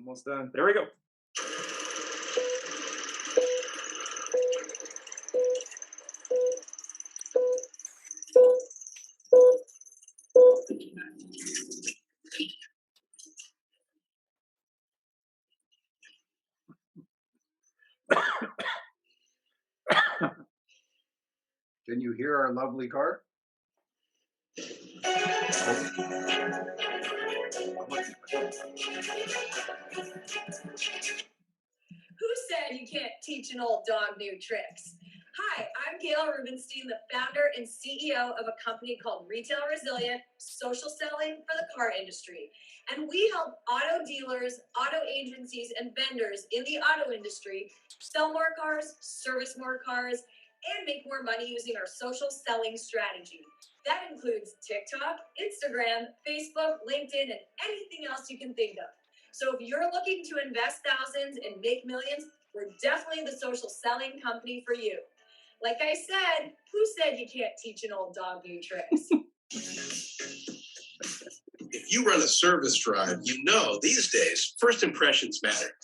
Almost done. There we go. Can you hear our lovely car? Who said you can't teach an old dog new tricks? Hi, I'm Gail Rubenstein, the founder and CEO of a company called Retail Resilient, social selling for the car industry. And we help auto dealers, auto agencies, and vendors in the auto industry sell more cars, service more cars, and make more money using our social selling strategy. That includes TikTok, Instagram, Facebook, LinkedIn, and anything else you can think of. So if you're looking to invest thousands and make millions, we're definitely the social selling company for you. Like I said, who said you can't teach an old dog new tricks? If you run a service drive, you know these days, first impressions matter.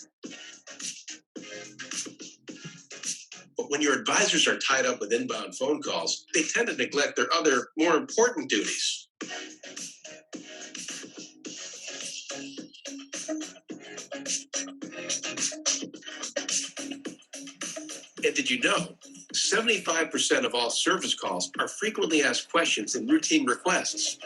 But when your advisors are tied up with inbound phone calls, they tend to neglect their other, more important duties. And did you know 75% of all service calls are frequently asked questions and routine requests?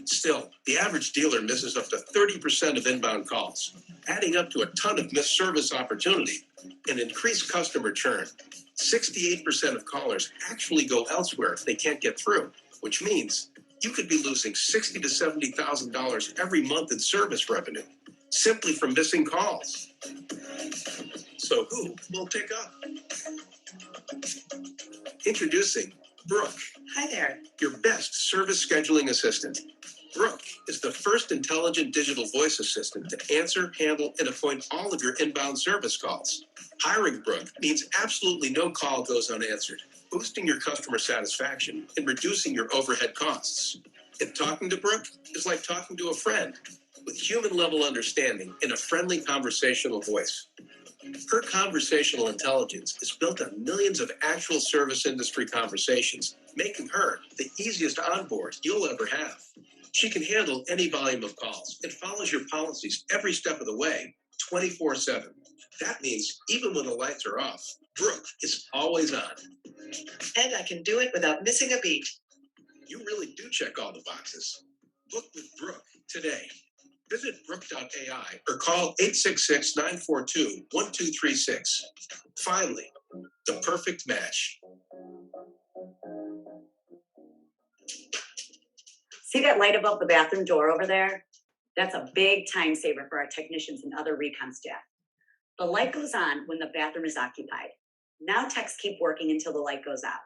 Still, the average dealer misses up to 30% of inbound calls, adding up to a ton of missed service opportunity and increased customer churn. 68% of callers actually go elsewhere if they can't get through, which means you could be losing $60,000 to $70,000 every month in service revenue simply from missing calls. So who will pick up? Introducing Brooke. Hi there. Your best service scheduling assistant. Brooke is the first intelligent digital voice assistant to answer, handle, and appoint all of your inbound service calls. Hiring Brooke means absolutely no call goes unanswered, boosting your customer satisfaction and reducing your overhead costs. And talking to Brooke is like talking to a friend with human-level understanding in a friendly conversational voice. Her conversational intelligence is built on millions of actual service industry conversations, making her the easiest onboard you'll ever have. She can handle any volume of calls and follows your policies every step of the way, 24/7. That means even when the lights are off, Brooke is always on. And I can do it without missing a beat. You really do check all the boxes. Book with Brooke today. Visit Brooke.ai or call 866-942-1236. Finally, the perfect match. See that light above the bathroom door over there? That's a big time saver for our technicians and other recon staff. The light goes on when the bathroom is occupied. Now techs keep working until the light goes out.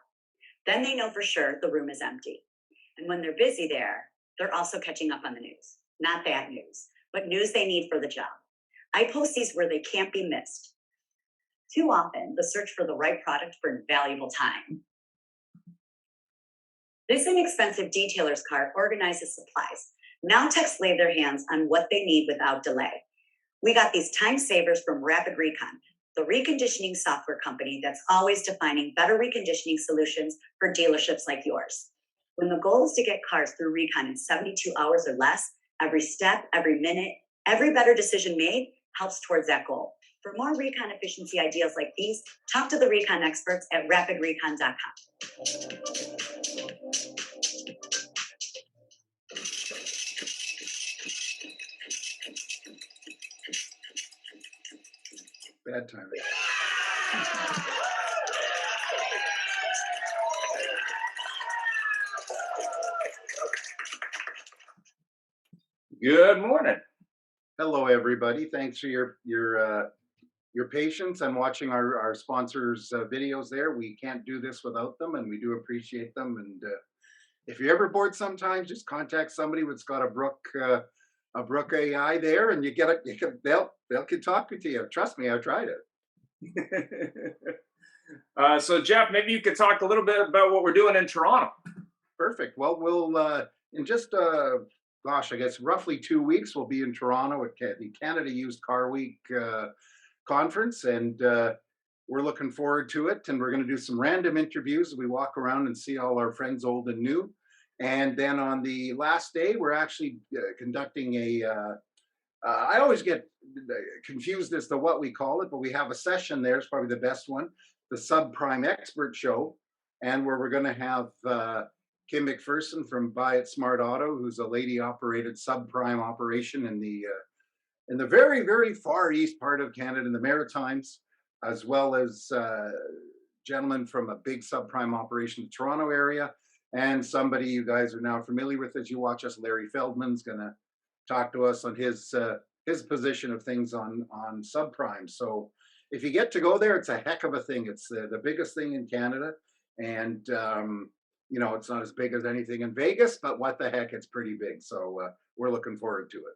Then they know for sure the room is empty. And when they're busy there, they're also catching up on the news. Not bad news, but news they need for the job. I post these where they can't be missed. Too often, the search for the right product for invaluable time. This inexpensive detailer's cart organizes supplies. Now techs lay their hands on what they need without delay. We got these time savers from Rapid Recon, the reconditioning software company that's always defining better reconditioning solutions for dealerships like yours. When the goal is to get cars through recon in 72 hours or less, every step, every minute, every better decision made helps towards that goal. For more recon efficiency ideas like these, talk to the recon experts at rapidrecon.com. Bad timing. Good morning. Hello, everybody. Thanks for your patience. I'm watching our sponsors' videos there. We can't do this without them, and we do appreciate them. And if you're ever bored, sometimes just contact somebody that's got a Brooke AI there, and you get it. They'll can talk to you. Trust me, I've tried it. So Jeff, maybe you could talk a little bit about what we're doing in Toronto. Perfect. Well, we'll in just a gosh, I guess roughly 2 weeks, we'll be in Toronto at the Canada Used Car Week conference, and we're looking forward to it. And we're going to do some random interviews as we walk around and see all our friends, old and new. And then on the last day, we're actually conducting I always get confused as to what we call it, but we have a session there. It's probably the best one, the Subprime Expert Show, and where we're going to have Kim McPherson from Buy It Smart Auto, who's a lady-operated subprime operation in the very, very far east part of Canada, in the Maritimes, as well as gentlemen from a big subprime operation in the Toronto area, and somebody you guys are now familiar with as you watch us, Larry Feldman's going to talk to us on his position of things on subprime. So if you get to go there, it's a heck of a thing. It's the biggest thing in Canada, and you know, it's not as big as anything in Vegas, but what the heck, it's pretty big. So we're looking forward to it.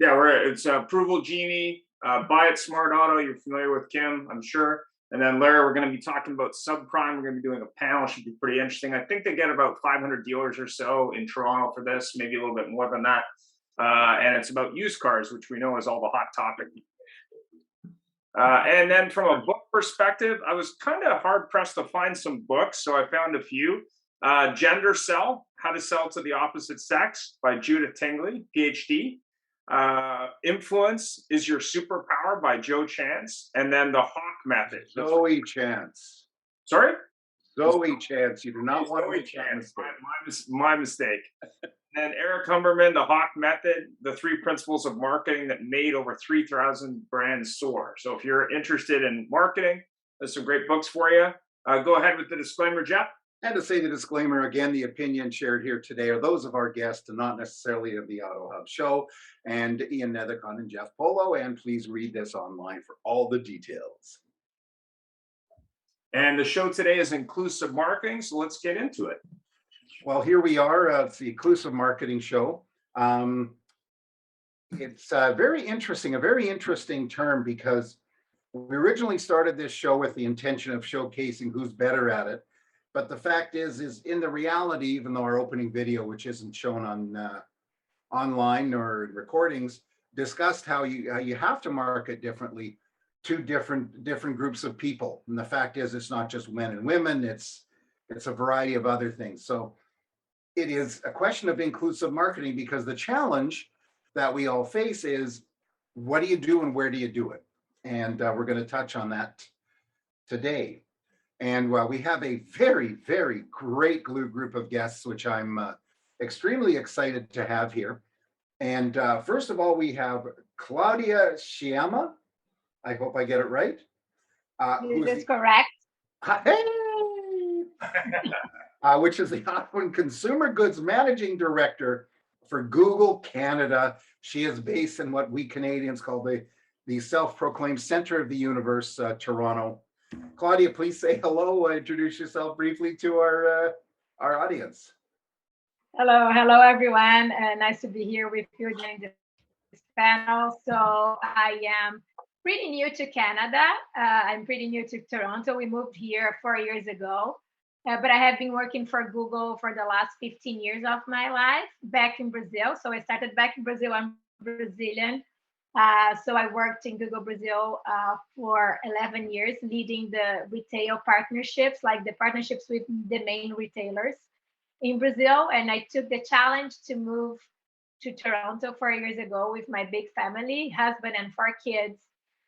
Yeah, it's Approval Genie, Buy It Smart Auto. You're familiar with Kim, I'm sure. And then Larry, we're going to be talking about subprime. We're going to be doing a panel. Should be pretty interesting. I think they get about 500 dealers or so in Toronto for this, maybe a little bit more than that. And it's about used cars, which we know is all the hot topic. And then from a book perspective, I was kind of hard pressed to find some books, so I found a few. Gender Sell, How to Sell to the Opposite Sex by Judith Tingley, PhD. Influence is Your Superpower by Joe Chance. And then The Hawk Method. Zoe Chance. Sorry? Zoe Chance. You do not want to Zoe make that Chance. mistake. My mistake. And Eric Humberman, The Hawk Method, the 3 principles of marketing that made over 3,000 brands soar. So if you're interested in marketing, there's some great books for you. Go ahead with the disclaimer, Jeff. And to say the disclaimer again, the opinions shared here today are those of our guests and not necessarily of the AutoHub show and Ian Nethercon and Jeff Polo. And please read this online for all the details. And the show today is inclusive marketing, so let's get into it. Well, here we are. It's the Inclusive Marketing Show. It's a very interesting term, because we originally started this show with the intention of showcasing who's better at it. But the fact is in the reality, even though our opening video, which isn't shown on online or recordings, discussed how you have to market differently to different groups of people. And the fact is, it's not just men and women; it's a variety of other things. So it is a question of inclusive marketing, because the challenge that we all face is, what do you do and where do you do it? And we're going to touch on that today. And we have a very, very great group of guests, which I'm extremely excited to have here. And first of all, we have Claudia Sciamma. I hope I get it right. That's correct. Hey! Which is the Auto Consumer Goods Managing Director for Google Canada. She is based in what we Canadians call the self-proclaimed center of the universe, Toronto. Claudia, please say hello. Introduce yourself briefly to our audience. Hello, everyone. Nice to be here with you during this panel. So I am pretty new to Canada. I'm pretty new to Toronto. We moved here 4 years ago, but I have been working for Google for the last 15 years of my life back in Brazil. So I started back in Brazil. I'm Brazilian. So I worked in Google Brazil for 11 years, leading the retail partnerships, like the partnerships with the main retailers in Brazil. And I took the challenge to move to Toronto 4 years ago with my big family, husband and 4 kids,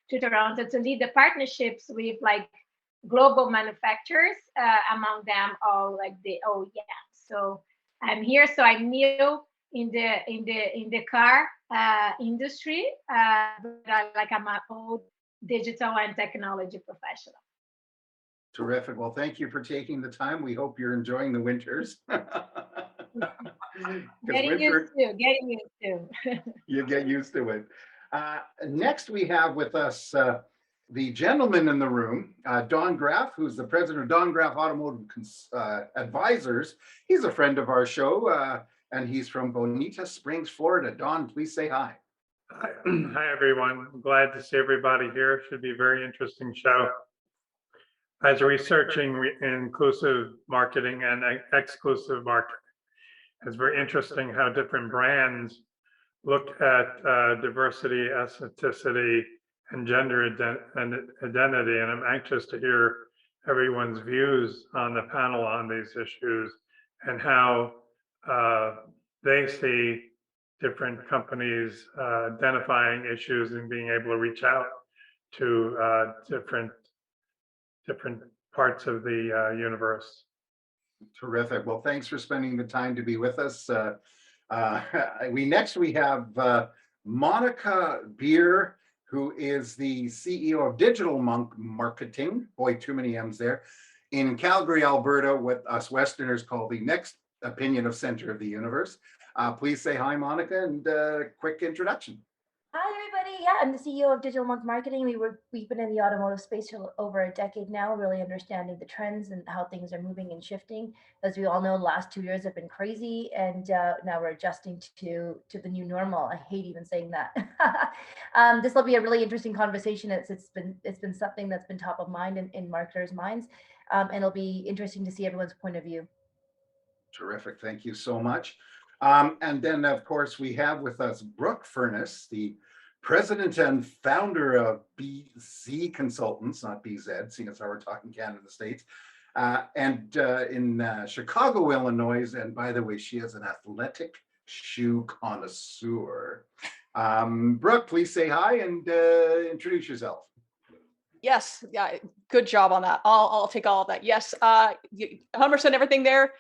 to Toronto to lead the partnerships with like global manufacturers, among them all like the OEMs. So I'm here. So I'm new in the car industry, but I'm an old digital and technology professional. Terrific. Well, thank you for taking the time. We hope you're enjoying the winters. Getting used to. You get used to it. Next, we have with us the gentleman in the room, Don Graff, who's the president of Don Graff Automotive Advisors. He's a friend of our show, and he's from Bonita Springs, Florida. Don, please say hi. Hi, everyone. I'm glad to see everybody here. Should be a very interesting show. As researching inclusive marketing and exclusive marketing, it's very interesting how different brands look at diversity, ethnicity, and gender identity. And I'm anxious to hear everyone's views on the panel on these issues and how they see different companies identifying issues and being able to reach out to different parts of the universe. Terrific. Well, thanks for spending the time to be with us. We have Monica Beer, who is the CEO of Digital Monk Marketing. Boy, too many M's there. In Calgary, Alberta, what us Westerners call the next opinion of center of the universe. Please say hi, Monica, and quick introduction. Hi, everybody. Yeah, I'm the CEO of Digital Monk Marketing. We've been in the automotive space for over a decade now, really understanding the trends and how things are moving and shifting. As we all know, the last 2 years have been crazy, and now we're adjusting to the new normal. I hate even saying that. This will be a really interesting conversation. It's been something that's been top of mind in marketers' minds, and it'll be interesting to see everyone's point of view. Terrific. Thank you so much. And then, of course, we have with us Brooke Furness, the president and founder of BZ Consultants, not BZ, seeing as how we're talking Canada, States, and in Chicago, Illinois. And by the way, she is an athletic shoe connoisseur. Brooke, please say hi and introduce yourself. Yes, yeah, good job on that. I'll take all of that. Yes, 100% everything there.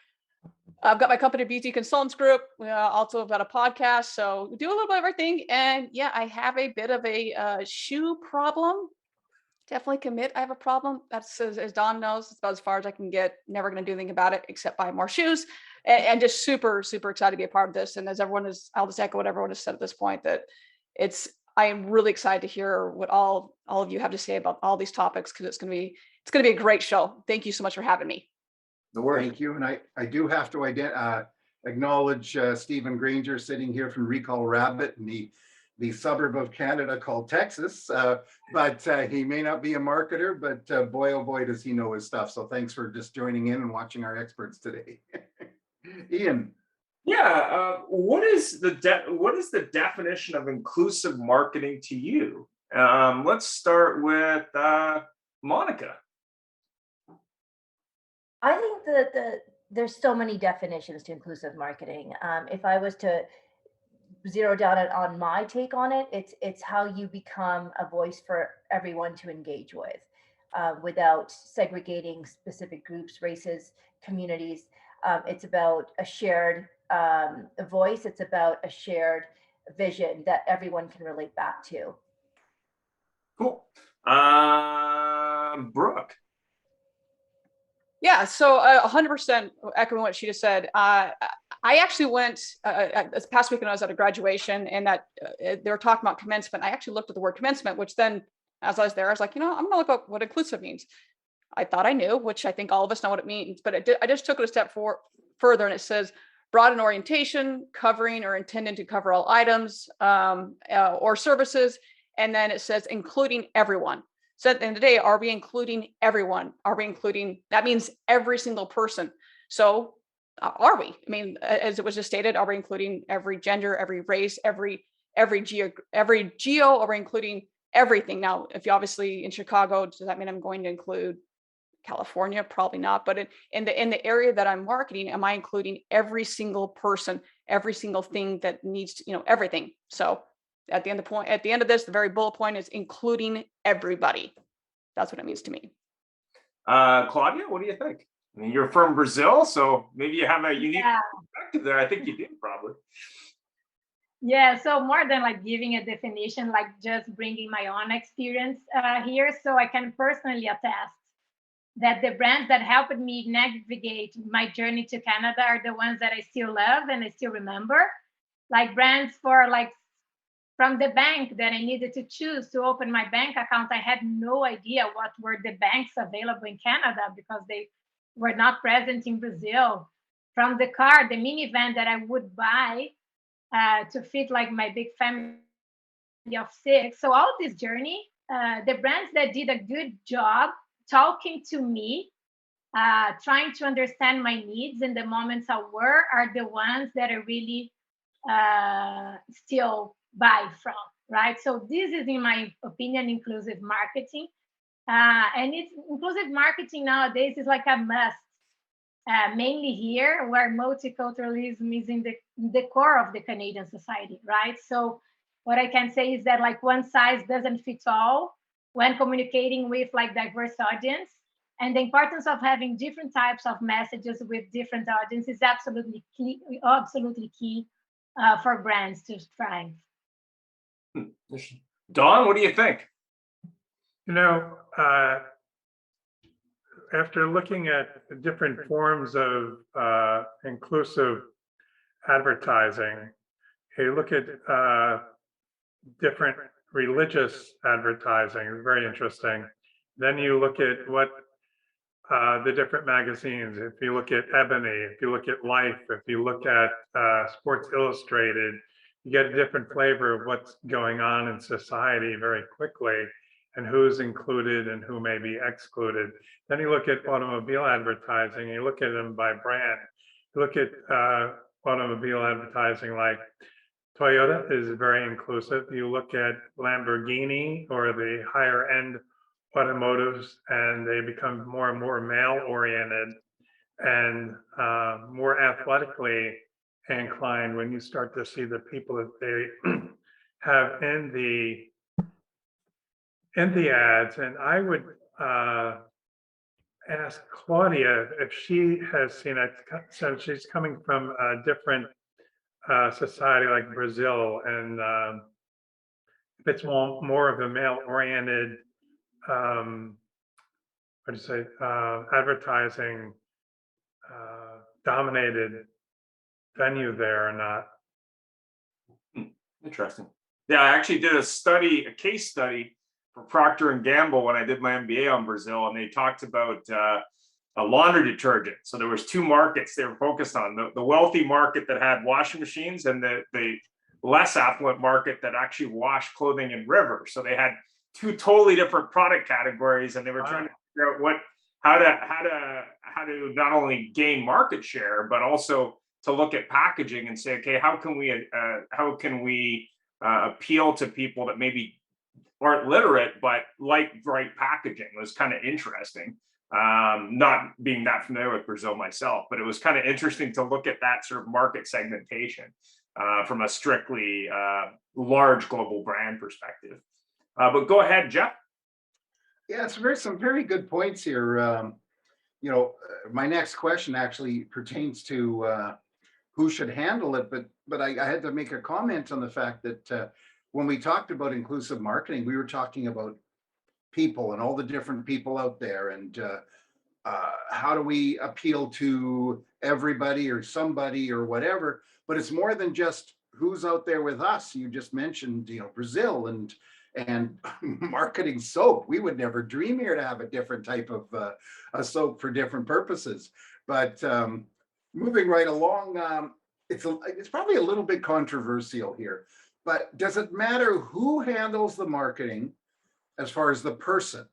I've got my company, BZ Consultants Group. Also got a podcast, so we do a little bit of everything. And yeah, I have a bit of a shoe problem. Definitely commit. I have a problem. That's as Don knows, it's about as far as I can get. Never going to do anything about it except buy more shoes. And just super, super excited to be a part of this. And as I'll just echo what everyone has said at this point, that I am really excited to hear what all of you have to say about all these topics, because it's going to be a great show. Thank you so much for having me. Thank you. And I do have to acknowledge Stephen Granger sitting here from Recall Rabbit in the suburb of Canada called Texas. But he may not be a marketer, but boy, oh boy, does he know his stuff. So thanks for just joining in and watching our experts today. Ian. Yeah, what is the definition of inclusive marketing to you? Let's start with Monica. I think that there's so many definitions to inclusive marketing. If I was to zero down on my take on it, it's how you become a voice for everyone to engage with, without segregating specific groups, races, communities. It's about a shared voice. It's about a shared vision that everyone can relate back to. Cool. Brooke. Yeah, so 100% echoing what she just said. I actually went this past weekend. I was at a graduation, and that they were talking about commencement. I actually looked at the word commencement, which then, as I was there, I was like, I'm going to look up what inclusive means. I thought I knew, which I think all of us know what it means, but I just took it a step further, and it says broad in orientation, covering or intended to cover all items or services, and then it says including everyone. So at the end of the day, are we including everyone? That means every single person. So are we? I mean, as it was just stated, are we including every gender, every race, every geo? Are we including everything? Now, if you obviously in Chicago, does that mean I'm going to include California? Probably not. But in the area that I'm marketing, am I including every single person, every single thing that needs to, everything? So at the end of this, the very bullet point is including everybody. That's what it means to me. Claudia, what do you think? I mean, you're from Brazil, so maybe you have a unique perspective there. I think you do, probably. Yeah, so more than like giving a definition, like just bringing my own experience here, so I can personally attest that the brands that helped me navigate my journey to Canada are the ones that I still love and I still remember. Like brands from the bank that I needed to choose to open my bank account. I had no idea what were the banks available in Canada because they were not present in Brazil. From the car, the minivan that I would buy to fit like my big family of 6. So all this journey, the brands that did a good job talking to me, trying to understand my needs in the moments I were, are the ones that I really still buy from, right? So this is, in my opinion, inclusive marketing. And it's inclusive marketing nowadays is like a must, mainly here where multiculturalism is in the core of the Canadian society, right? So what I can say is that like one size doesn't fit all when communicating with like diverse audience. And the importance of having different types of messages with different audiences is absolutely key for brands to thrive. Don, what do you think? You know, after looking at the different forms of inclusive advertising, you look at different religious advertising, it's very interesting. Then you look at what the different magazines, if you look at Ebony, if you look at Life, if you look at Sports Illustrated, you get a different flavor of what's going on in society very quickly and who's included and who may be excluded. Then you look at automobile advertising, you look at them by brand. You look at automobile advertising like Toyota is very inclusive. You look at Lamborghini or the higher end automotives, and they become more and more male oriented and more athletically inclined when you start to see the people that they have in the ads. And I would ask Claudia if she has seen it, since she's coming from a different society like Brazil, and if it's more of a male-oriented, what do you say, advertising dominated venue there or not. Interesting. Yeah, I actually did a case study for Procter and Gamble when I did my MBA on Brazil, and they talked about a laundry detergent. So there was two markets they were focused on: the wealthy market that had washing machines, and the less affluent market that actually washed clothing in rivers. So they had two totally different product categories, and they were trying to figure out how to not only gain market share, but also to look at packaging and say, okay, how can we appeal to people that maybe aren't literate but like bright packaging. It was kind of interesting. Not being that familiar with Brazil myself, but it was kind of interesting to look at that sort of market segmentation from a strictly large global brand perspective. But go ahead, Jeff. Yeah, it's some very good points here. My next question actually pertains to who should handle it, but I had to make a comment on the fact that when we talked about inclusive marketing, we were talking about people and all the different people out there, and how do we appeal to everybody or somebody or whatever. But it's more than just who's out there with us. You just mentioned, Brazil and marketing soap. We would never dream here to have a different type of a soap for different purposes. But moving right along, it's probably a little bit controversial here, but does it matter who handles the marketing as far as the person,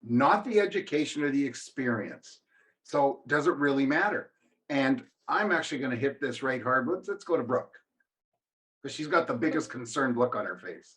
not the education or the experience? So does it really matter? And I'm actually going to hit this right hard. Let's go to Brooke, because she's got the biggest concerned look on her face.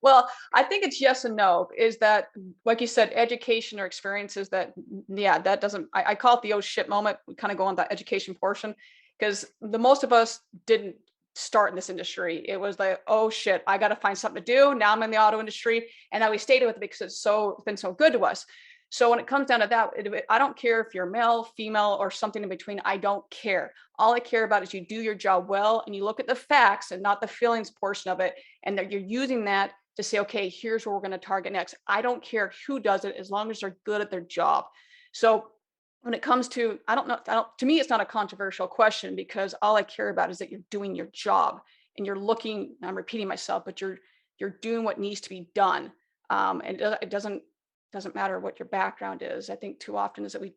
Well, I think it's yes and no. Is that, like you said, education or experiences that, that doesn't, I call it the oh shit moment. We kind of go on that education portion, because the most of us didn't start in this industry. It was like, oh shit, I got to find something to do. Now I'm in the auto industry, and now we stayed with it because it's been so good to us. So when it comes down to that, I don't care if you're male, female, or something in between. I don't care. All I care about is you do your job well, and you look at the facts and not the feelings portion of it, and that you're using that to say, okay, here's where we're going to target next. I don't care who does it as long as they're good at their job. So when it comes to, to me, it's not a controversial question, because all I care about is that you're doing your job and you're looking, I'm repeating myself, but you're doing what needs to be done. And it doesn't matter what your background is. I think too often is that we,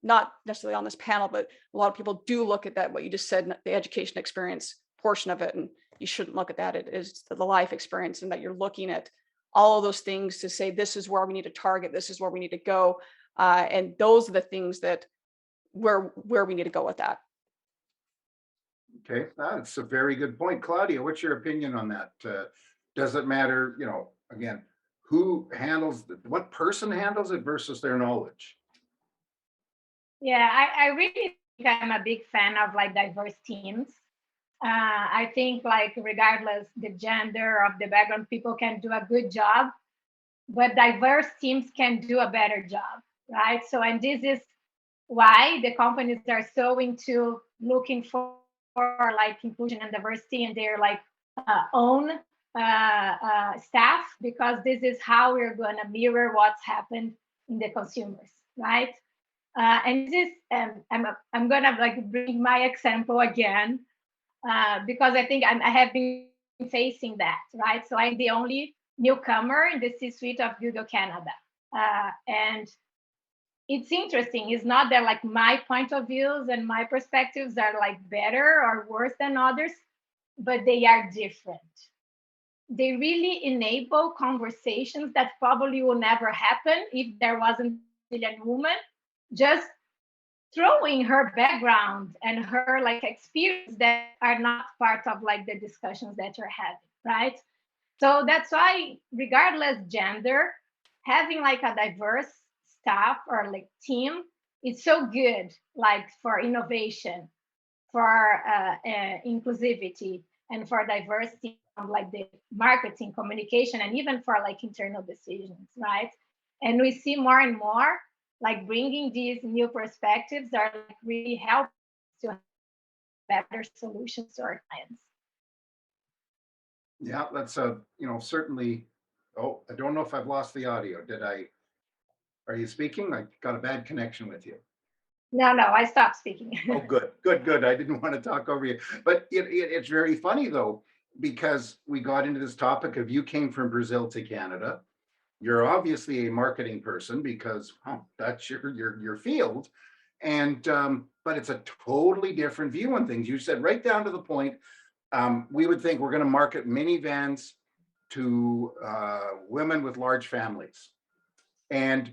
not necessarily on this panel, but a lot of people do look at that, what you just said, the education experience portion of it. And you shouldn't look at that. It is the life experience, and that you're looking at all of those things to say, this is where we need to target. This is where we need to go. And those are the things that where we need to go with that. Okay, that's a very good point. Claudia, what's your opinion on that? Does it matter, again, who handles, what person handles it versus their knowledge? Yeah, I really think I'm a big fan of like diverse teams. I think like regardless the gender of the background, people can do a good job, but diverse teams can do a better job, right? So, and this is why the companies are so into looking for like inclusion and diversity in their like own staff, because this is how we're going to mirror what's happened in the consumers, right? And this is I'm gonna like bring my example again, because I think I have been facing that, right? So I'm the only newcomer in the C-suite of Google Canada, and it's interesting. It's not that like my point of views and my perspectives are like better or worse than others, but they are different. They really enable conversations that probably will never happen if there wasn't a Brazilian woman just throwing her background and her like experience that are not part of like the discussions that you're having, right? So that's why, regardless gender, having like a diverse staff or like team, it's so good, like for innovation, for inclusivity, and for diversity of like the marketing, communication, and even for like internal decisions, right? And we see more and more like bringing these new perspectives are like really help to have better solutions to our clients. Yeah, that's certainly. Oh, I don't know if I've lost the audio. Are you speaking? I got a bad connection with you. No, I stopped speaking. Oh, good. I didn't want to talk over you. But it's very funny though, because we got into this topic of you came from Brazil to Canada. You're obviously a marketing person because that's your field. And but it's a totally different view on things. You said right down to the point. We would think we're going to market minivans to women with large families. And,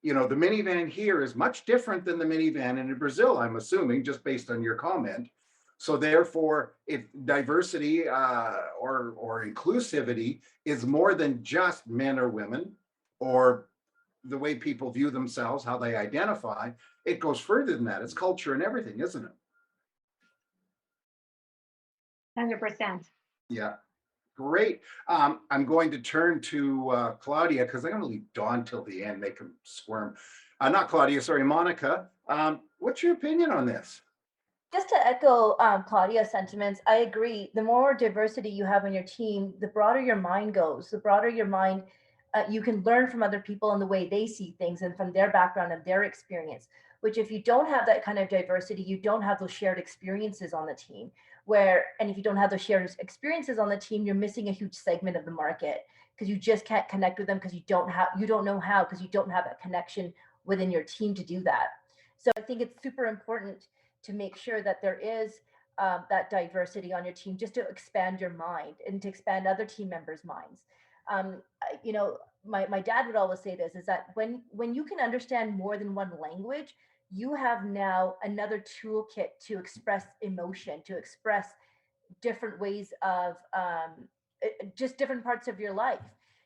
the minivan here is much different than the minivan in Brazil, I'm assuming, just based on your comment. So therefore, if diversity or inclusivity is more than just men or women, or the way people view themselves, how they identify, it goes further than that. It's culture and everything, isn't it? 100%. Yeah. Great. I'm going to turn to Claudia because I'm going to leave Dawn till the end, make him squirm. Not Claudia, sorry, Monica. What's your opinion on this? Just to echo Claudia's sentiments, I agree. The more diversity you have on your team, the broader your mind goes. The broader your mind, you can learn from other people and the way they see things and from their background and their experience. Which, if you don't have that kind of diversity, you don't have those shared experiences on the team. And if you don't have those shared experiences on the team, you're missing a huge segment of the market because you just can't connect with them because you don't know how, because you don't have that connection within your team to do that. So I think it's super important to make sure that there is that diversity on your team, just to expand your mind and to expand other team members' minds. My dad would always say this, is that when you can understand more than one language, you have now another toolkit to express emotion, to express different ways of just different parts of your life.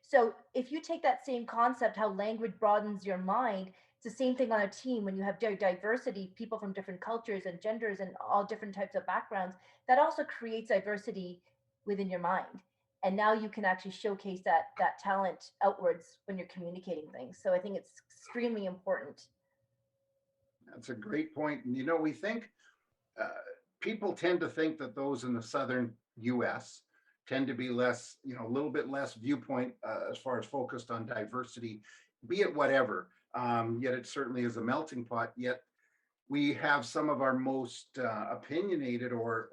So if you take that same concept, how language broadens your mind, it's the same thing on a team. When you have diversity, people from different cultures and genders and all different types of backgrounds, that also creates diversity within your mind. And now you can actually showcase that talent outwards when you're communicating things. So I think it's extremely important. That's a great point. And we think people tend to think that those in the southern U.S. tend to be less, a little bit less viewpoint as far as focused on diversity, be it whatever. Yet it certainly is a melting pot. Yet we have some of our most opinionated or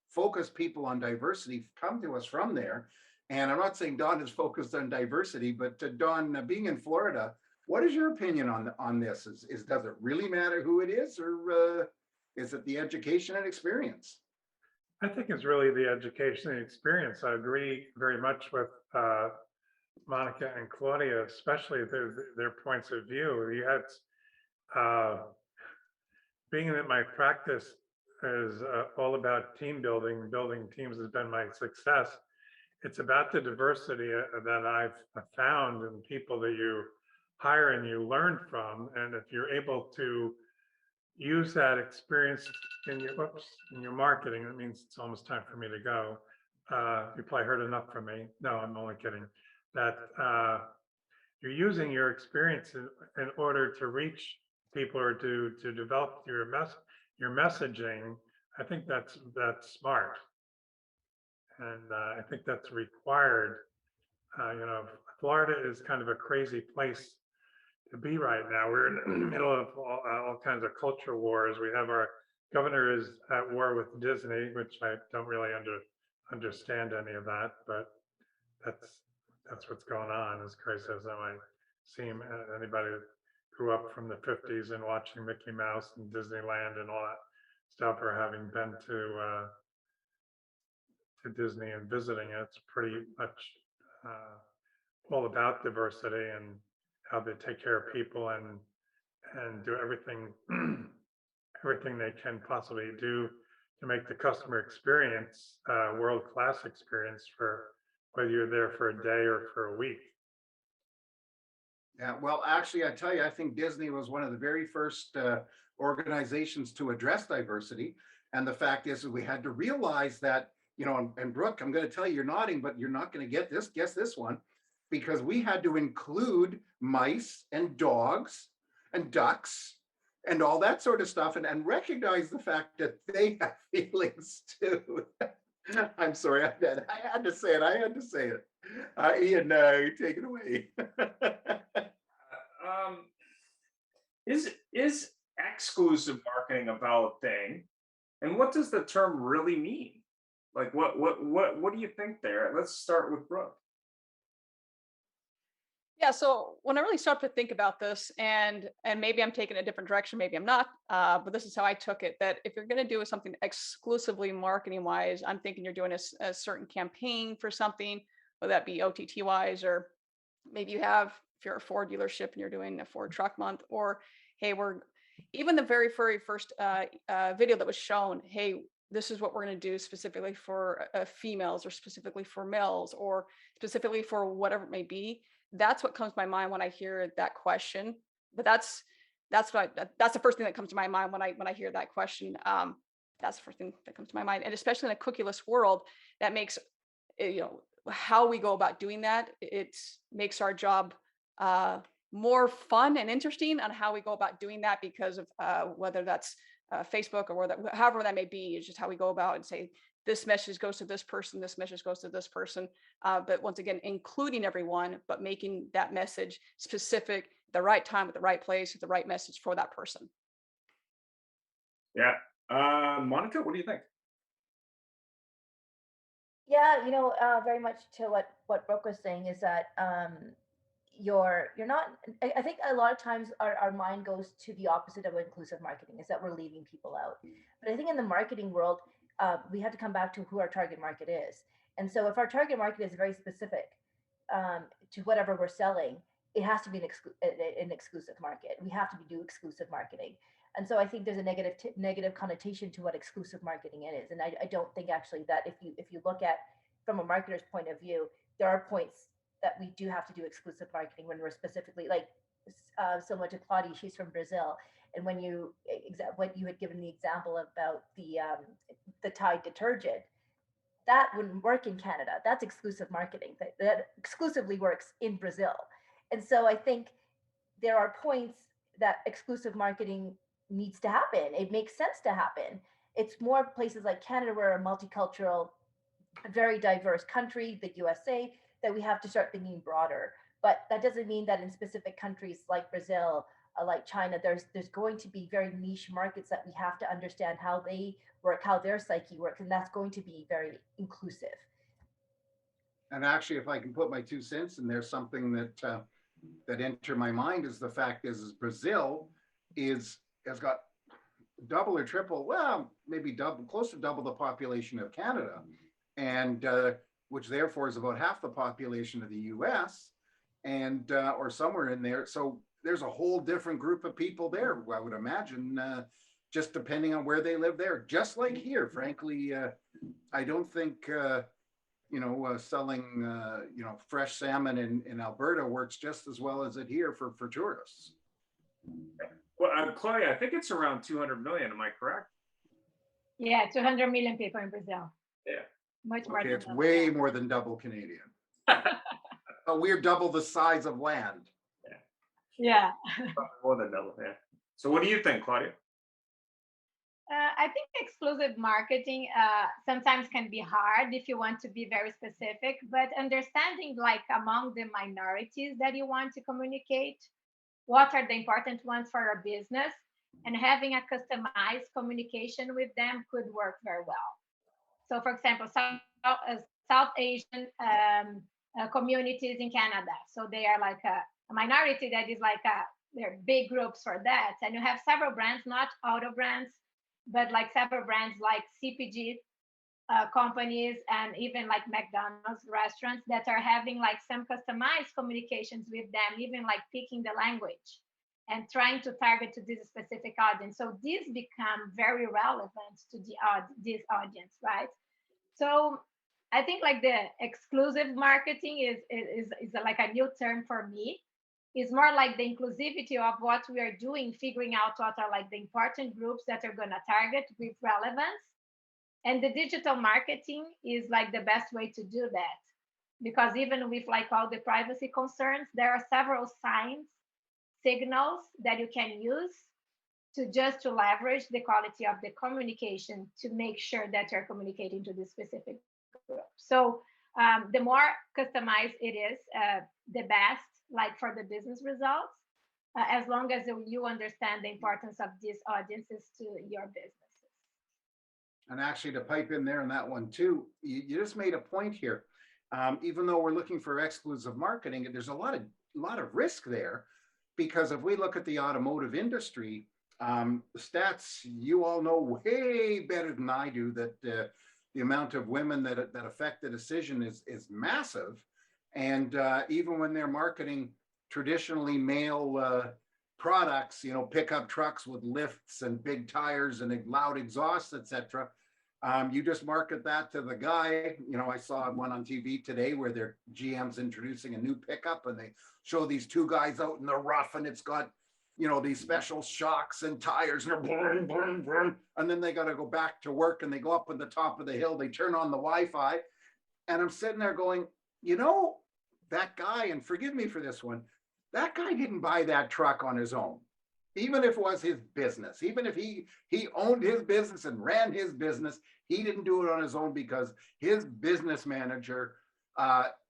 focused people on diversity come to us from there. And I'm not saying Dawn is focused on diversity, but Dawn, being in Florida, what is your opinion on this? Does it really matter who it is, or is it the education and experience? I think it's really the education and experience. I agree very much with Monica and Claudia, especially their points of view. You had being in my practice is all about team building. Building teams has been my success. It's about the diversity that I've found in people that you hire and you learn from. And if you're able to use that experience in your marketing, that means it's almost time for me to go. You probably heard enough from me. No, I'm only kidding. That you're using your experience in order to reach people or to develop your messaging. I think that's smart, and I think that's required. Florida is kind of a crazy place to be right now. We're in the middle of all kinds of culture wars. We have our governor is at war with Disney, which I don't really understand any of that, but that's what's going on. As crazy as that might seem, anybody who grew up from the 50s and watching Mickey Mouse and Disneyland and all that stuff, or having been to Disney and visiting it, it's pretty much all about diversity and how they take care of people and do everything everything they can possibly do to make the customer experience world-class experience, for whether you're there for a day or for a week. Yeah, well, actually, I tell you, I think Disney was one of the very first organizations to address diversity. And the fact is, we had to realize that, and Brooke, I'm going to tell you, you're nodding, but you're not going to guess this one, because we had to include mice and dogs and ducks and all that sort of stuff, and recognize the fact that they have feelings too. I'm sorry, I had to say it. Ian, take it away. Is exclusive marketing a valid thing? And what does the term really mean? Like, what do you think there? Let's start with Brooke. Yeah, so when I really started to think about this, and maybe I'm taking a different direction, maybe I'm not, but this is how I took it, that if you're going to do something exclusively marketing wise, I'm thinking you're doing a certain campaign for something, whether that be OTT wise, or maybe if you're a Ford dealership and you're doing a Ford truck month, or hey, even the very first video that was shown, hey, this is what we're going to do specifically for females, or specifically for males, or specifically for whatever it may be. That's what comes to my mind when I hear that question. But that's the first thing that comes to my mind when I hear that question. That's the first thing that comes to my mind, and especially in a cookieless world, that makes how we go about doing that. It makes our job more fun and interesting on how we go about doing that, because of whether that's Facebook or however that may be, is just how we go about and say, this message goes to this person, this message goes to this person. But once again, including everyone, but making that message specific, the right time, at the right place, with the right message for that person. Yeah. Monica, what do you think? Yeah, very much to what Brooke was saying is that you're not, I think a lot of times our mind goes to the opposite of inclusive marketing, is that we're leaving people out. But I think in the marketing world, we have to come back to who our target market is. And so if our target market is very specific to whatever we're selling, it has to be an exclusive market. We have to do exclusive marketing. And so I think there's a negative connotation to what exclusive marketing is. And I don't think actually that if you look at from a marketer's point of view, there are points that we do have to do exclusive marketing when we're specifically, like similar to Claudia, she's from Brazil. And when you had given the example about the Tide detergent, that wouldn't work in Canada. That's exclusive marketing that exclusively works in Brazil. And so I think there are points that exclusive marketing needs to happen. It makes sense to happen. It's more places like Canada, where a multicultural, very diverse country, the USA, that we have to start thinking broader. But that doesn't mean that in specific countries like Brazil, like China, there's going to be very niche markets that we have to understand how they work, how their psyche works, and that's going to be very inclusive. And actually, if I can put my 2 cents in there, something that entered my mind is the fact is Brazil has got double or triple, well, maybe double, close to double the population of Canada, and which therefore is about half the population of the US, and or somewhere in there. So there's a whole different group of people there, I would imagine, just depending on where they live there, just like here. Frankly, I don't think, selling, fresh salmon in Alberta works just as well as it here for tourists. Well, Chloe, I think it's around 200 million. Am I correct? Yeah, 200 million people in Brazil. Yeah. Much more Okay, than it's that, way yeah. more than double Canadian. But we're double the size of land. Yeah. More than double. Yeah. So, what do you think, Claudia? I think exclusive marketing sometimes can be hard if you want to be very specific, but understanding like among the minorities that you want to communicate, what are the important ones for your business, and having a customized communication with them could work very well. So, for example, South Asian communities in Canada. So they are like a minority that is like they're big groups for that. And you have several brands, not auto brands, but like several brands like CPG companies and even like McDonald's restaurants that are having like some customized communications with them, even like picking the language and trying to target to this specific audience. So these become very relevant to this audience, right? So I think like the exclusive marketing is like a new term for me. It's more like the inclusivity of what we are doing, figuring out what are like the important groups that are going to target with relevance. And the digital marketing is like the best way to do that. Because even with like all the privacy concerns, there are several signs, signals that you can use to leverage the quality of the communication to make sure that you're communicating to this specific group. So the more customized it is, the best, like for the business results, as long as you understand the importance of these audiences to your businesses. And actually, to pipe in there on that one too, you just made a point here. Even though we're looking for exclusive marketing, there's a lot of risk there, because if we look at the automotive industry, the stats you all know way better than I do that the amount of women that affect the decision is massive, and even when they're marketing traditionally male products, pickup trucks with lifts and big tires and loud exhausts, etc. You just market that to the guy. I saw one on TV today where their GM's introducing a new pickup and they show these two guys out in the rough and it's got, these special shocks and tires and they're boom, boom, boom. And then they got to go back to work and they go up on the top of the hill. They turn on the Wi-Fi. And I'm sitting there going, that guy, and forgive me for this one, that guy didn't buy that truck on his own. Even if it was his business, even if he owned his business and ran his business, he didn't do it on his own because his business manager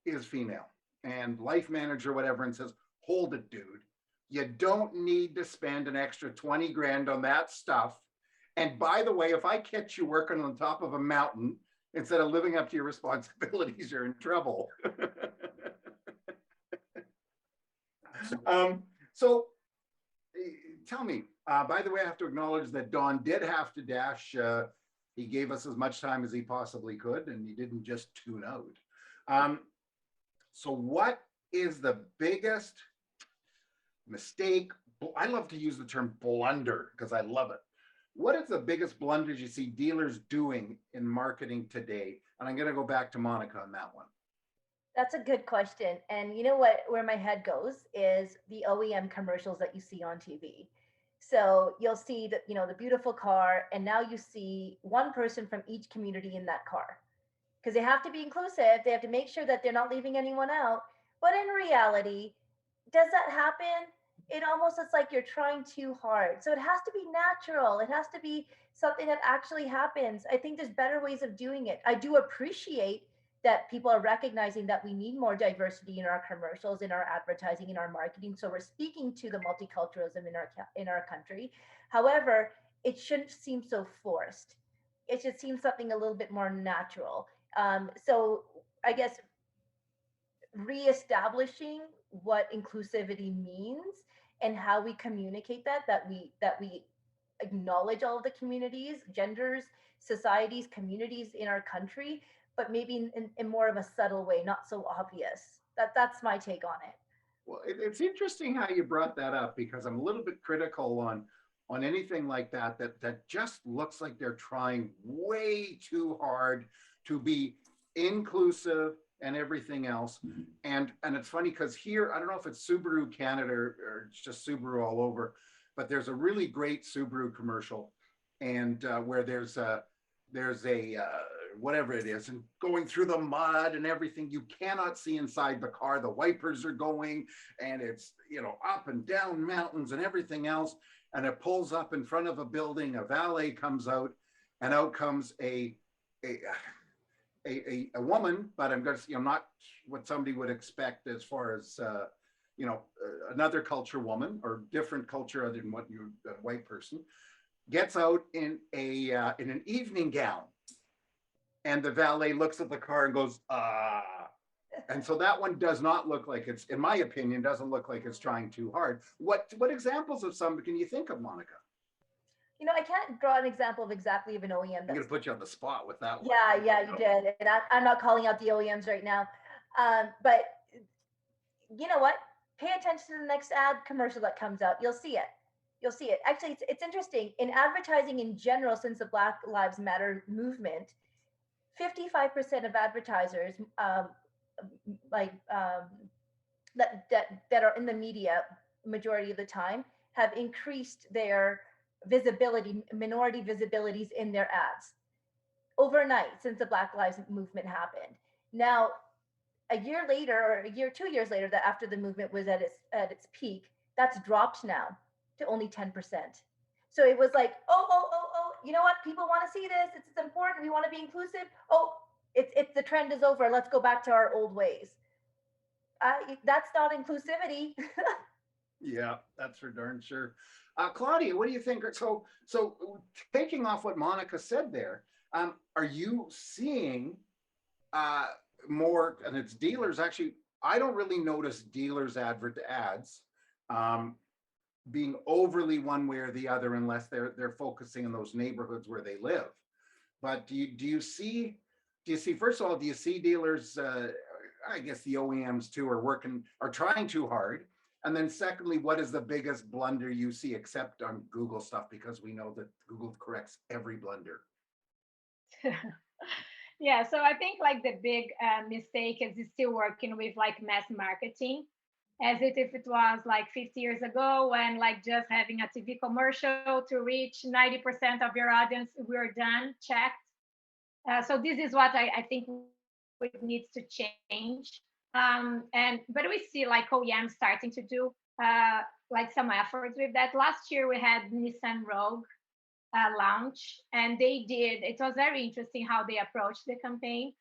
is female and life manager, whatever, and says, hold it, dude. You don't need to spend an extra 20 grand on that stuff. And by the way, if I catch you working on top of a mountain instead of living up to your responsibilities, you're in trouble. So tell me, by the way, I have to acknowledge that Don did have to dash. He gave us as much time as he possibly could, and he didn't just tune out. So what is the biggest mistake? I love to use the term blunder because I love it. What is the biggest blunders you see dealers doing in marketing today? And I'm going to go back to Monica on that one. That's a good question. And you know what, where my head goes is the OEM commercials that you see on TV. So you'll see that, the beautiful car, and now you see one person from each community in that car. Because they have to be inclusive. They have to make sure that they're not leaving anyone out. But in reality, does that happen? It almost is like you're trying too hard. So it has to be natural. It has to be something that actually happens. I think there's better ways of doing it. I do appreciate that people are recognizing that we need more diversity in our commercials, in our advertising, in our marketing. So we're speaking to the multiculturalism in our country. However, it shouldn't seem so forced. It should seem something a little bit more natural. So I guess reestablishing what inclusivity means and how we communicate that we acknowledge all of the communities, genders, societies, communities in our country, but maybe in more of a subtle way, not so obvious. That's my take on it. Well, it's interesting how you brought that up, because I'm a little bit critical on on anything like that, that just looks like they're trying way too hard to be inclusive and everything else. And it's funny because here, I don't know if it's Subaru Canada or it's just Subaru all over, but there's a really great Subaru commercial, and where there's a whatever it is, and going through the mud and everything, you cannot see inside the car. The wipers are going, and it's, you know, up and down mountains and everything else. And it pulls up in front of a building. A valet comes out, and out comes a woman, but I'm going to, you know, not what somebody would expect as far as another culture woman or different culture other than what you a white person, gets out in an evening gown, and the valet looks at the car and goes, ah. And so that one does not look like it's, in my opinion, doesn't look like it's trying too hard. What examples of some can you think of, Monica? You know, I can't draw an example of exactly of an OEM. I'm going to put you on the spot with that one. Yeah, you did. And I'm not calling out the OEMs right now. But you know what? Pay attention to the next ad commercial that comes out. You'll see it. You'll see it. Actually, it's interesting. In advertising in general, since the Black Lives Matter movement, 55% of advertisers that are in the media majority of the time have increased their visibility, minority visibilities in their ads overnight since the Black Lives movement happened. Now, a year later, or a year, 2 years later, that after the movement was at its peak, that's dropped now to only 10%. So it was like, oh, you know what? People want to see this. It's important. We want to be inclusive. Oh, it's the trend is over. Let's go back to our old ways. That's not inclusivity. Yeah, that's for darn sure. Claudia, what do you think? So taking off what Monica said there, are you seeing more, and it's dealers actually, I don't really notice dealers ads being overly one way or the other unless they're focusing in those neighborhoods where they live. But do you see first of all, do you see dealers, I guess the OEMs too are trying too hard? And then secondly, what is the biggest blunder you see, except on Google stuff, because we know that Google corrects every blunder? Yeah, so I think like the big mistake is still working with like mass marketing, as if it was like 50 years ago when like just having a TV commercial to reach 90% of your audience, we're done, checked. So this is what I think needs to change. But we see like OEMs starting to do like some efforts with that. Last year we had Nissan Rogue launch, and it was very interesting how they approached the campaign.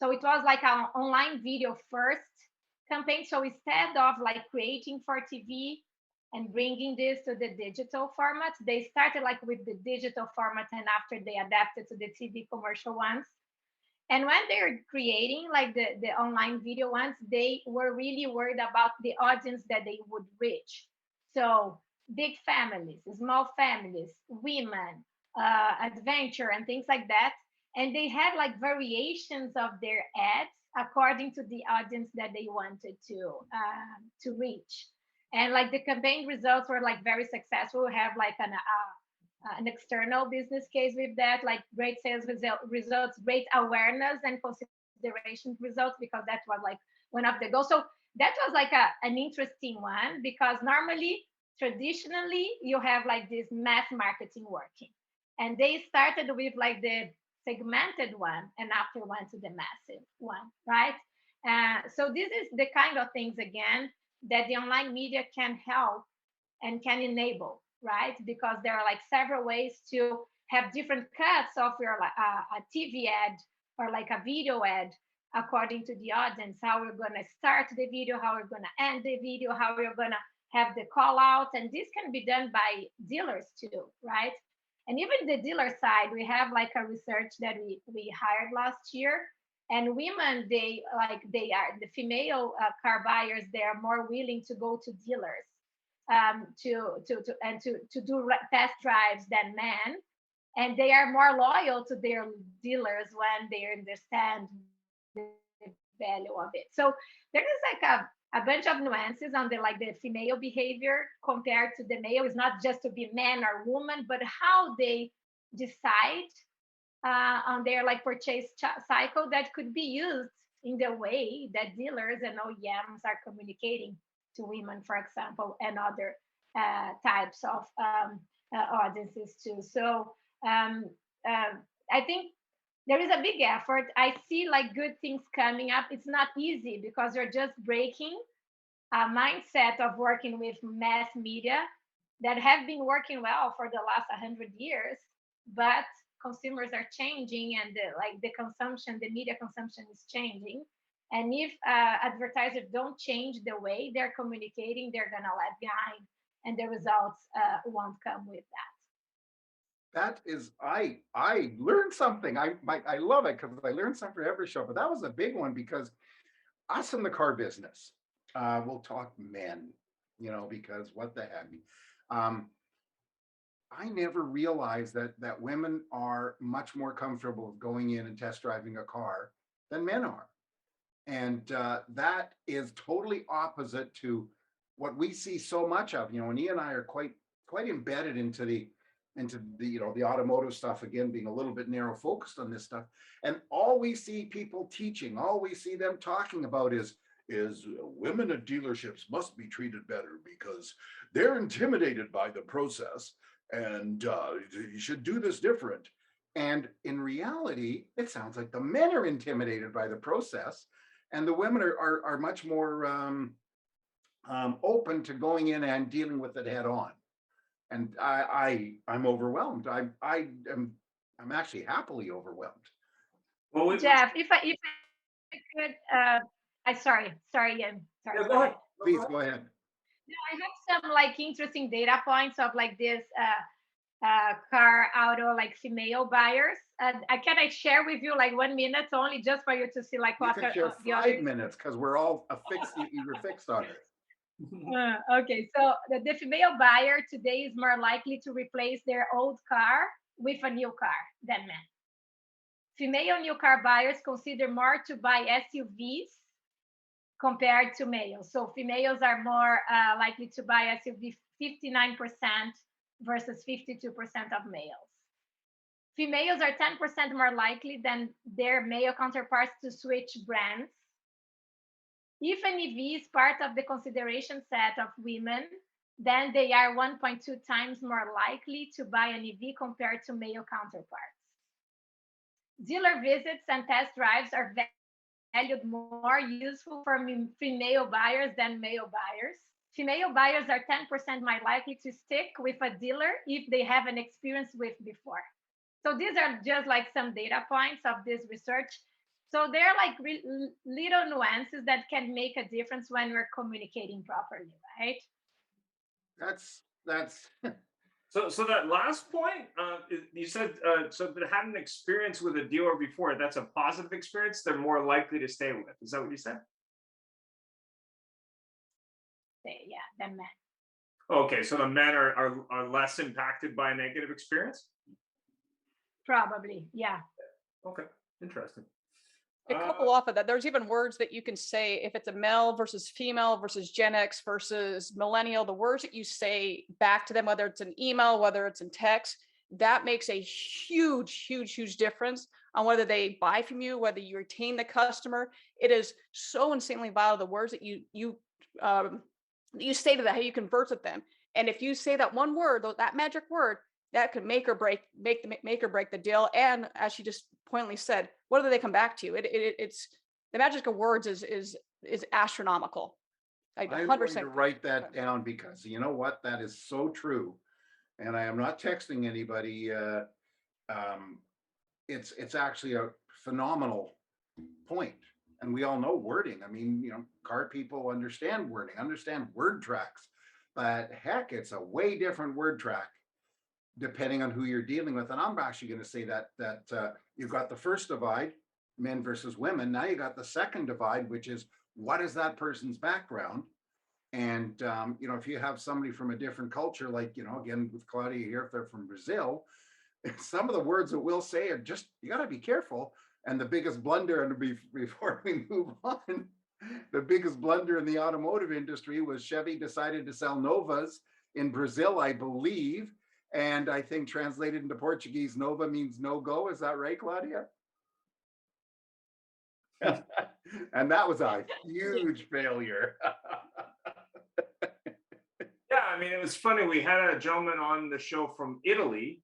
So it was like an online video first campaign. So instead of like creating for TV and bringing this to the digital format, they started like with the digital format, and after they adapted to the TV commercial ones. And when they're creating like the online video ones, they were really worried about the audience that they would reach. So big families, small families, women, adventure, and things like that. And they had like variations of their ads according to the audience that they wanted to reach. And like the campaign results were like very successful. We have like an external business case with that, like great sales results, great awareness and consideration results, because that was like one of the goals. So that was like an interesting one, because normally, traditionally, you have like this mass marketing working, and they started with like the segmented one, and after went to the massive one, right? So this is the kind of things again that the online media can help and can enable, right? Because there are like several ways to have different cuts of your a TV ad or like a video ad according to the audience, how we're going to start the video, how we're going to end the video, how we're going to have the call out. And this can be done by dealers too, right? And even the dealer side, we have like a research that we hired last year. And women, they are the female car buyers, they are more willing to go to dealers to do test drives than men, and they are more loyal to their dealers when they understand the value of it. So there is like a bunch of nuances on the like the female behavior compared to the male. It's not just to be man or woman, but how they decide on their like purchase cycle that could be used in the way that dealers and OEMs are communicating to women, for example, and other types of audiences too. So I think there is a big effort. I see like good things coming up. It's not easy because you're just breaking a mindset of working with mass media that have been working well for the last 100 years, but consumers are changing and the media consumption is changing. And if advertisers don't change the way they're communicating, they're going to lag behind and the results won't come with that. That is, I learned something. I love it because I learned something for every show, but that was a big one because us in the car business, we'll talk men, because what the heck. I never realized that women are much more comfortable going in and test driving a car than men are. And that is totally opposite to what we see so much of. And Ian and I are quite embedded into the the automotive stuff, again, being a little bit narrow focused on this stuff. And all we see people teaching, all we see them talking about is women at dealerships must be treated better because they're intimidated by the process, and you should do this different. And in reality, it sounds like the men are intimidated by the process, and the women are much more open to going in and dealing with it head on. And I'm overwhelmed. I'm actually happily overwhelmed. Well, Jeff, if I could, sorry, Ian. Sorry. Yeah, go ahead. Please go ahead. No, I have some like interesting data points of like this car auto like female buyers. Can I share with you like 1 minute only just for you to see like You what can share the 5 minutes because we're all you're fixed on it. Okay, so the female buyer today is more likely to replace their old car with a new car than men. Female new car buyers consider more to buy SUVs compared to males. So females are more likely to buy SUV, 59% versus 52% of males. Females are 10% more likely than their male counterparts to switch brands. If an EV is part of the consideration set of women, then they are 1.2 times more likely to buy an EV compared to male counterparts. Dealer visits and test drives are valued more useful for female buyers than male buyers. Female buyers are 10% more likely to stick with a dealer if they have an experience with before. So these are just like some data points of this research. So there are like little nuances that can make a difference when we're communicating properly, right? That's So that last point, you said so if they had an experience with a dealer before, that's a positive experience, they're more likely to stay with. Is that what you said? Yeah, than men. Okay, so the men are less impacted by a negative experience? Probably, yeah. Okay, interesting. A couple off of that, there's even words that you can say if it's a male versus female versus Gen X versus millennial, the words that you say back to them, whether it's an email, whether it's in text, that makes a huge, huge, huge difference on whether they buy from you, whether you retain the customer. It is so insanely vital, the words that you say to them, how you converse with them. And if you say that one word, that magic word, that could make or break the deal. And as she just pointedly said, whether they come back to you, it's the magic of words is astronomical. I'm going to write that down because you know what, that is so true. And I am not texting anybody. It's actually a phenomenal point. And we all know wording. I mean, car people understand wording, understand word tracks, but heck, it's a way different word track depending on who you're dealing with. And I'm actually going to say that you've got the first divide, men versus women. Now you got the second divide, which is what is that person's background? And if you have somebody from a different culture, like again with Claudia here, if they're from Brazil, some of the words that we'll say are just, you got to be careful And the biggest blunder, and before we move on, the biggest blunder in the automotive industry was Chevy decided to sell Novas in Brazil, I believe. And I think translated into Portuguese, Nova means no go. Is that right, Claudia? And that was a huge failure. Yeah, I mean, it was funny. We had a gentleman on the show from Italy.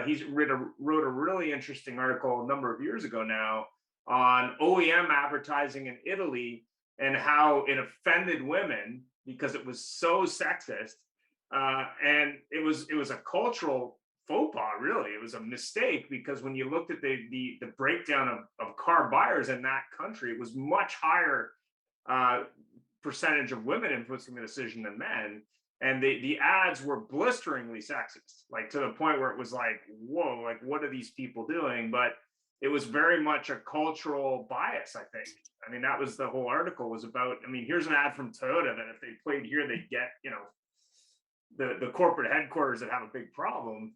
He's wrote a really interesting article a number of years ago now on OEM advertising in Italy and how it offended women because it was so sexist. And it was a cultural faux pas, really. It was a mistake because when you looked at the breakdown of car buyers in that country, it was much higher percentage of women influencing the decision than men. And the ads were blisteringly sexist, like to the point where it was like, whoa, like what are these people doing? But it was very much a cultural bias, I think. I mean, that was the whole article was about. I mean, here's an ad from Toyota that if they played here, they'd get, the corporate headquarters that have a big problem.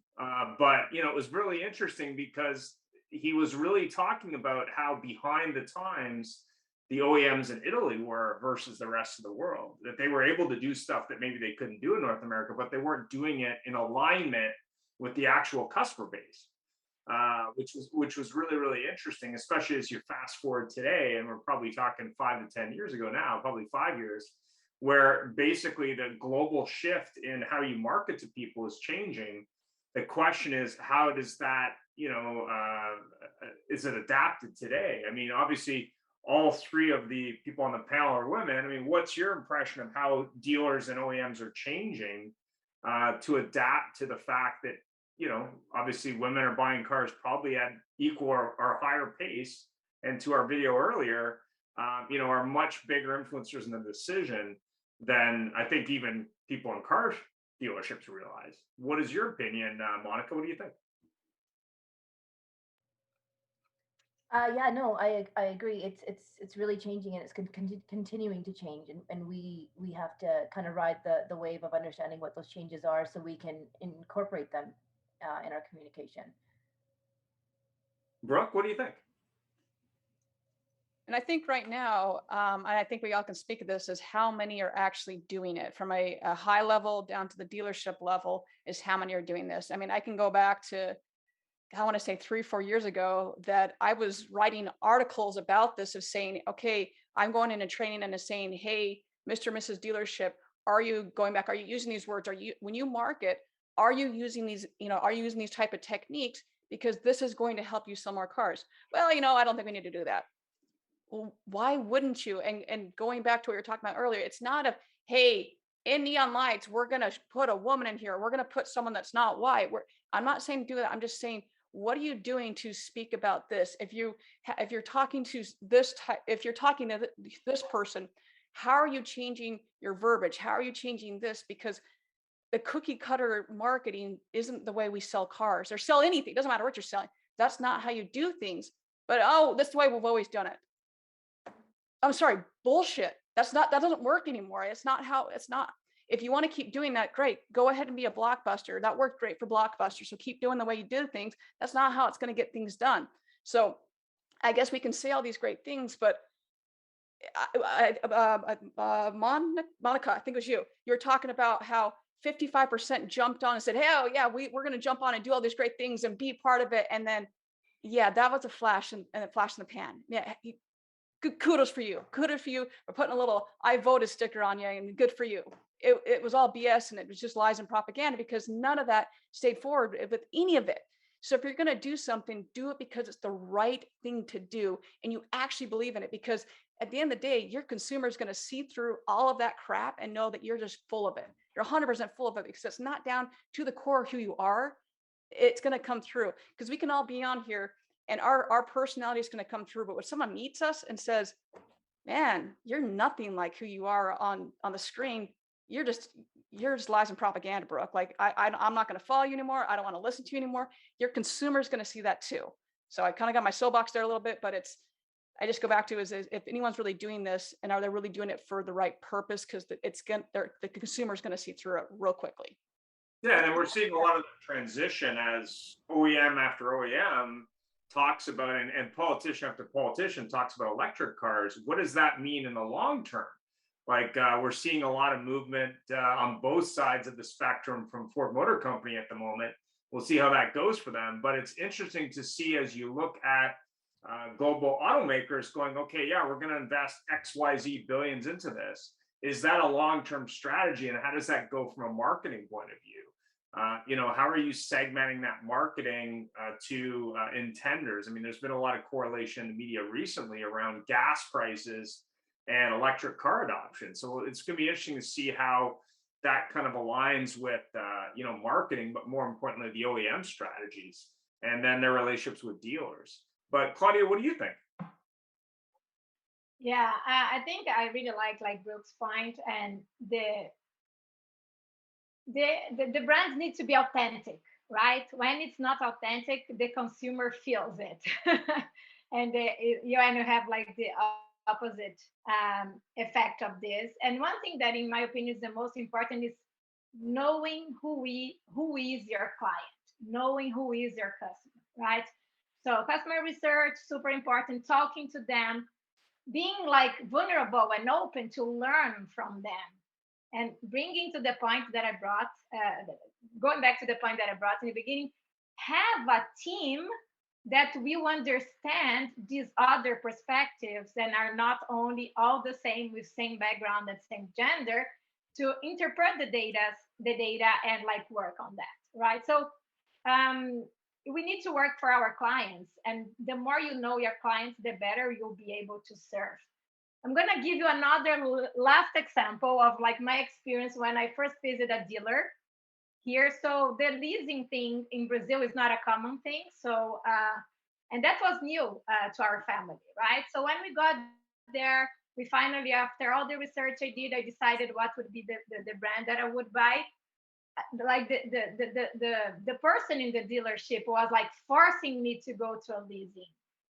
But, it was really interesting because he was really talking about how behind the times the OEMs in Italy were versus the rest of the world, that they were able to do stuff that maybe they couldn't do in North America, but they weren't doing it in alignment with the actual customer base, which was really, really interesting, especially as you fast forward today. And we're probably talking 5 to 10 years ago now, probably 5 years, where basically the global shift in how you market to people is changing. The question is, how does that, is it adapted today? I mean, obviously, all three of the people on the panel are women. I mean, what's your impression of how dealers and OEMs are changing to adapt to the fact that, obviously women are buying cars probably at equal or higher pace, and to our video earlier, are much bigger influencers in the decision than I think even people in car dealerships realize. What is your opinion, Monica? What do you think? Yeah, no, I agree. It's really changing, and it's continuing to change, and we have to kind of ride the wave of understanding what those changes are, so we can incorporate them in our communication. Brooke, what do you think? And I think right now, and I think we all can speak of this, is how many are actually doing it from a high level down to the dealership level, is how many are doing this. I mean, I can go back to, I want to say 3-4 years ago, that I was writing articles about this, of saying, okay, I'm going into training and saying, hey, Mr. and Mrs. Dealership, are you going back? Are you using these words? Are you, when you market, are you using these, are you using these type of techniques? Because this is going to help you sell more cars. Well, I don't think we need to do that. Well, why wouldn't you? And going back to what you're talking about earlier, it's not a, hey, in neon lights, we're going to put a woman in here. We're going to put someone that's not white. I'm not saying do that. I'm just saying, what are you doing to speak about this? If you're talking to this type, if you're talking to this person, how are you changing your verbiage? How are you changing this? Because the cookie cutter marketing isn't the way we sell cars or sell anything. It doesn't matter what you're selling. That's not how you do things. But that's the way we've always done it. I'm sorry, bullshit. That doesn't work anymore. It's not. If you want to keep doing that, great. Go ahead and be a Blockbuster. That worked great for Blockbuster. So keep doing the way you did things. That's not how it's going to get things done. So I guess we can say all these great things, but Monica, I think it was you. You were talking about how 55% jumped on and said, hey, oh yeah, we're going to jump on and do all these great things and be part of it. And then, yeah, that was a flash and a flash in the pan. Yeah. Kudos for you. Kudos for you for putting a little I voted sticker on you, and good for you. It was all BS, and it was just lies and propaganda, because none of that stayed forward with any of it. So if you're going to do something, do it because it's the right thing to do, and you actually believe in it, because at the end of the day, your consumer is going to see through all of that crap and know that you're just full of it. You're 100% full of it, because it's not down to the core of who you are. It's going to come through, because we can all be on here and our personality is going to come through. But when someone meets us and says, man, you're nothing like who you are on the screen, you're just lies and propaganda, Brooke. Like, I'm not going to follow you anymore. I don't want to listen to you anymore. Your consumer is going to see that too. So I kind of got my soapbox there a little bit, but I just go back to is if anyone's really doing this, and are they really doing it for the right purpose? Because the consumer is going to see through it real quickly. Yeah, and we're seeing a lot of the transition as OEM after OEM talks about, and politician after politician talks about electric cars. What does that mean in the long term? Like we're seeing a lot of movement on both sides of the spectrum from Ford Motor Company at the moment. We'll see how that goes for them. But it's interesting to see as you look at global automakers going, okay, yeah, we're going to invest XYZ billions into this. Is that a long-term strategy? And how does that go from a marketing point of view? How are you segmenting that marketing to intenders? I mean, there's been a lot of correlation in the media recently around gas prices and electric car adoption. So it's going to be interesting to see how that kind of aligns with, marketing, but more importantly, the OEM strategies and then their relationships with dealers. But Claudia, what do you think? Yeah, I think I really like Brooks' point, and the brands need to be authentic, right? When it's not authentic, the consumer feels it, and you have like the opposite effect of this. And one thing that, in my opinion, is the most important is knowing who is your client, knowing who is your customer, right? So customer research, super important. Talking to them, being like vulnerable and open to learn from them, and bringing to the point that I brought, going back to the point that I brought in the beginning, have a team that will understand these other perspectives and are not only all the same with same background and same gender, to interpret the data and like work on that, right? So we need to work for our clients, and the more you know your clients, the better you'll be able to serve. I'm going to give you another last example of like my experience when I first visited a dealer here. So the leasing thing in Brazil is not a common thing. So, and that was new to our family, right? So when we got there, we finally, after all the research I did, I decided what would be the brand that I would buy. Like the person in the dealership was like forcing me to go to a leasing,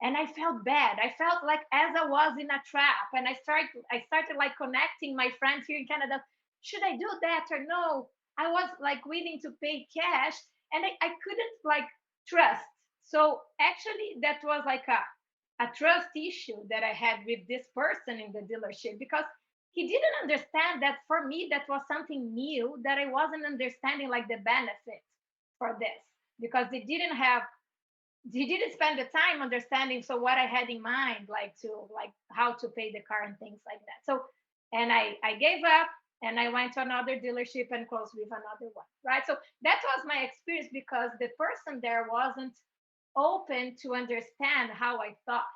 and I felt bad. I felt like as I was in a trap, and I started like connecting my friends here in Canada. Should I do that or no? I was like willing to pay cash, and I couldn't like trust. So actually, that was like a trust issue that I had with this person in the dealership, because he didn't understand that for me that was something new, that I wasn't understanding like the benefits for this, because he didn't spend the time understanding so what I had in mind, like how to pay the car and things like that. So, and I gave up, and I went to another dealership and closed with another one, right? So that was my experience, because the person there wasn't open to understand how I thought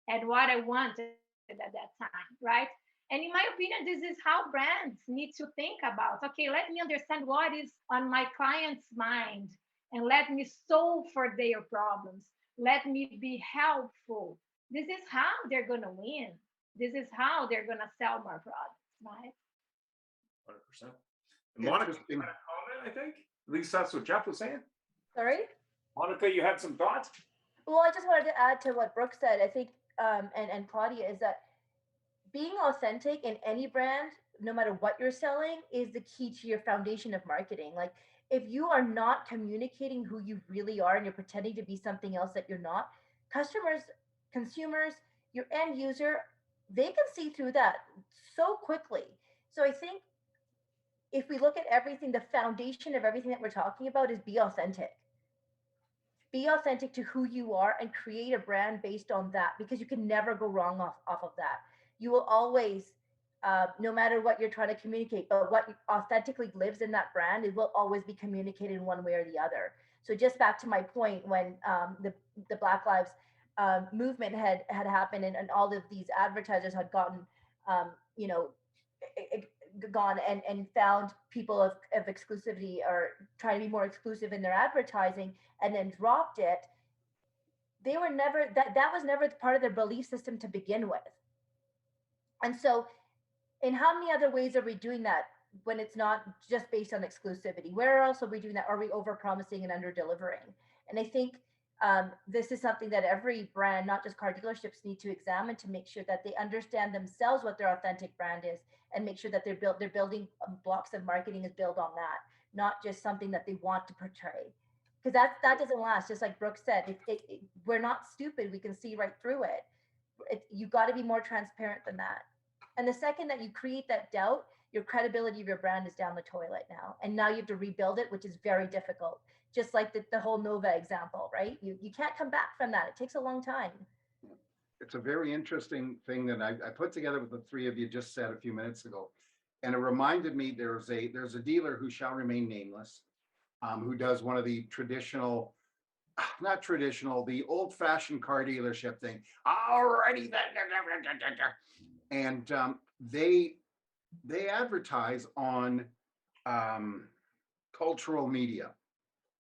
and what I wanted at that time, right? And in my opinion, this is how brands need to think about, okay, let me understand what is on my client's mind, and let me solve for their problems. Let me be helpful. This is how they're going to win. This is how they're going to sell more products, right? 100%. Monica, you had a comment, I think? At least that's what Jeff was saying. Sorry? Monica, you had some thoughts? Well, I just wanted to add to what Brooke said. I think, and Claudia, is that being authentic in any brand, no matter what you're selling, is the key to your foundation of marketing. Like, if you are not communicating who you really are and you're pretending to be something else that you're not, customers, consumers, your end user, they can see through that so quickly. So I think if we look at everything, the foundation of everything that we're talking about is be authentic. Be authentic to who you are and create a brand based on that, because you can never go wrong off of that. You will always, no matter what you're trying to communicate, but what authentically lives in that brand, it will always be communicated in one way or the other. So just back to my point, when the Black Lives movement had happened, and all of these advertisers had gotten, gone and found people of exclusivity, or trying to be more exclusive in their advertising, and then dropped it. They were never, that was never part of their belief system to begin with. And so, in how many other ways are we doing that when it's not just based on exclusivity? Where else are we doing that? Are we over promising and under delivering? And I think this is something that every brand, not just car dealerships, need to examine, to make sure that they understand themselves what their authentic brand is, and make sure that their building blocks of marketing is built on that, not just something that they want to portray. because that doesn't last. Just like Brooke said, we're not stupid. We can see right through it. You got to be more transparent than that. And the second that you create that doubt, your credibility of your brand is down the toilet now. And now you have to rebuild it, which is very difficult. Just like the whole Nova example, right? You can't come back from that. It takes a long time. It's a very interesting thing that I put together with the three of you just said a few minutes ago. And it reminded me there's a dealer who shall remain nameless, who does one of the traditional, not traditional, the old fashioned car dealership thing. Alrighty then. And they advertise on cultural media.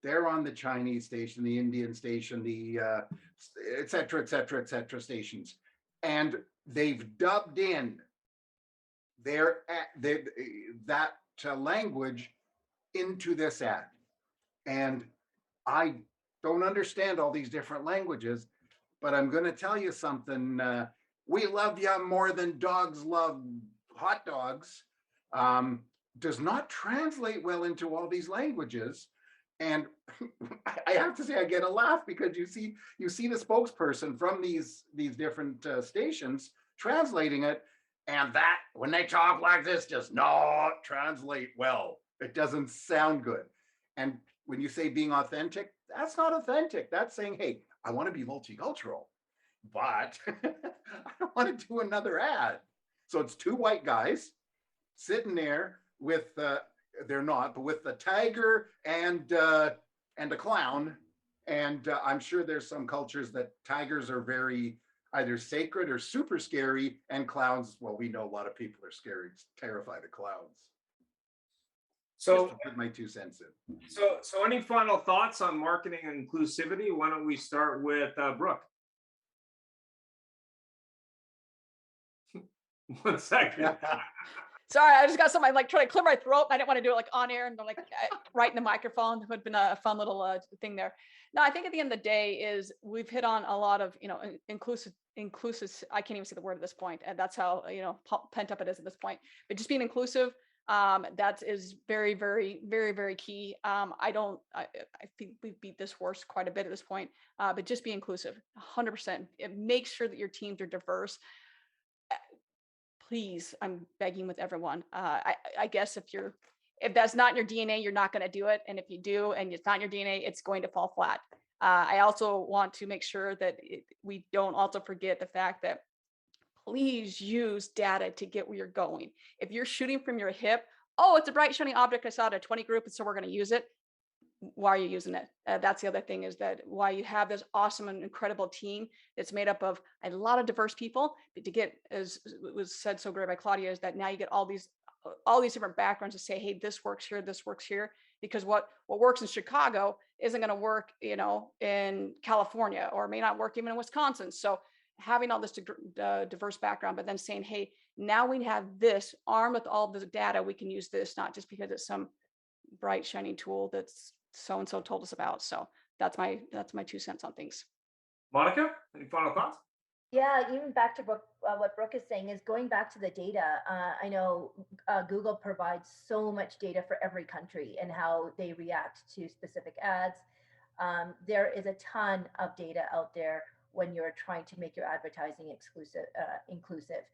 They're on the Chinese station, the Indian station, the et cetera, stations. And they've dubbed in that language into this ad. And I don't understand all these different languages, but I'm going to tell you something. We love you more than dogs love hot dogs. Does not translate well into all these languages. And I have to say, I get a laugh because you see the spokesperson from these different stations translating it, and that when they talk like this, does not translate well. It doesn't sound good. And when you say being authentic, that's not authentic. That's saying, hey, I want to be multicultural, but I don't want to do another ad. So it's two white guys sitting there with they're not, but with the tiger and a clown. And I'm sure there's some cultures that tigers are very either sacred or super scary, and clowns, well, we know a lot of people are scary, terrified of clowns. So put my 2 cents in. So any final thoughts on marketing and inclusivity? Why don't we start with Brooke? 1 second. Sorry, I just got something like trying to clear my throat. I didn't want to do it like on air and like right in the microphone. It would have been a fun little thing there. No, I think at the end of the day is we've hit on a lot of, inclusive. I can't even say the word at this point. And that's how, pent up it is at this point, but just being inclusive, that is very, very, very, very key. I think we've beat this horse quite a bit at this point, but just be inclusive 100%. It makes sure that your teams are diverse. Please, I'm begging with everyone. I guess if that's not in your DNA, you're not going to do it. And if you do, and it's not in your DNA, it's going to fall flat. I also want to make sure that we don't also forget the fact that please use data to get where you're going. If you're shooting from your hip, oh, it's a bright shining object I saw at a 20 group, and so we're going to use it. Why are you using it? That's the other thing, is that why you have this awesome and incredible team that's made up of a lot of diverse people. But to get, as was said so great by Claudia, is that now you get all these different backgrounds to say, hey, this works here, because what works in Chicago isn't going to work, in California, or may not work even in Wisconsin. So having all this diverse background, but then saying, hey, now we have this armed with all the data, we can use this, not just because it's some bright shining tool that's so and so told us about. So that's my 2 cents on things. Monica, any final thoughts? Yeah, even back to what Brooke is saying is going back to the data. I know Google provides so much data for every country and how they react to specific ads. There is a ton of data out there when you're trying to make your advertising inclusive.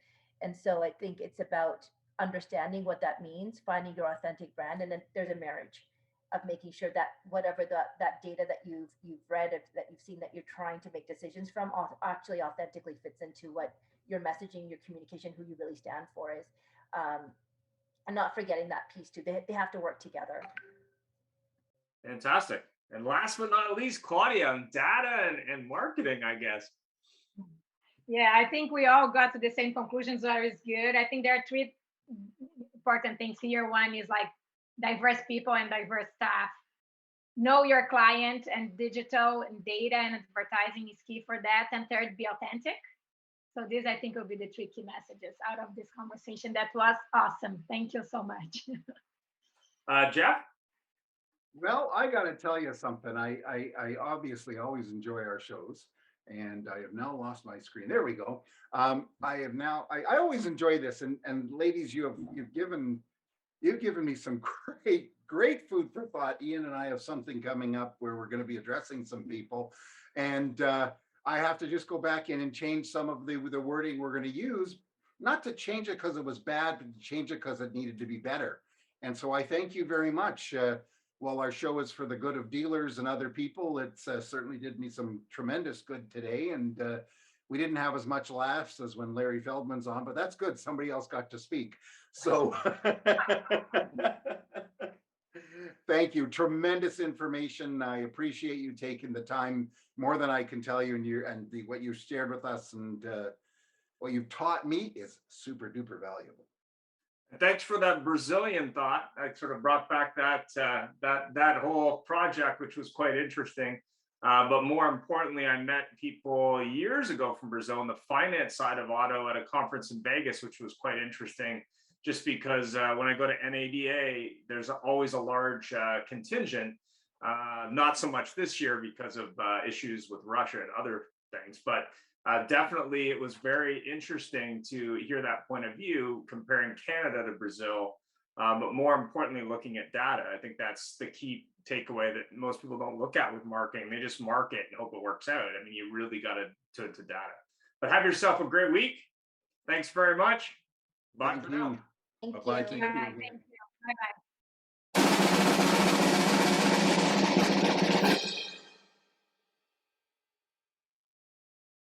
And so I think it's about understanding what that means, finding your authentic brand, and then there's a marriage of making sure that whatever that data that you've read, or that you've seen, that you're trying to make decisions from, actually authentically fits into what your messaging, your communication, who you really stand for is, and not forgetting that piece too. They have to work together. Fantastic. And last but not least, Claudia, on data and marketing, I guess. Yeah, I think we all got to the same conclusion, so it's good. I think there are 3 important things here. One is like diverse people and diverse staff. Know your client, and digital and data and advertising is key for that. And third, be authentic. So these, I think, will be the 3 key messages out of this conversation. That was awesome. Thank you so much. Jeff? Well, I got to tell you something. I obviously always enjoy our shows, and I have now lost my screen. There we go. I always enjoy this, and ladies, you've you've given me some great food for thought. Ian and I have something coming up where we're going to be addressing some people, and I have to just go back in and change some of the wording we're going to use, not to change it because it was bad, but to change it because it needed to be better. And so I thank you very much. While our show is for the good of dealers and other people, it certainly did me some tremendous good today. And we didn't have as much laughs as when Larry Feldman's on, but that's good. Somebody else got to speak. So thank you. Tremendous information. I appreciate you taking the time, more than I can tell you, and what you shared with us, and what you've taught me is super duper valuable. Thanks for that Brazilian thought. I sort of brought back that whole project, which was quite interesting. But more importantly, I met people years ago from Brazil on the finance side of auto at a conference in Vegas, which was quite interesting. Just because when I go to NADA, there's always a large contingent. Not so much this year because of issues with Russia and other things, but definitely it was very interesting to hear that point of view, comparing Canada to Brazil, but more importantly, looking at data. I think that's the key takeaway that most people don't look at with marketing. They just market and hope it works out. I mean, you really got to data. But have yourself a great week. Thanks very much. Bye for now. Thank Bye-bye. you. Thank you. Bye. Thank you. Bye-bye.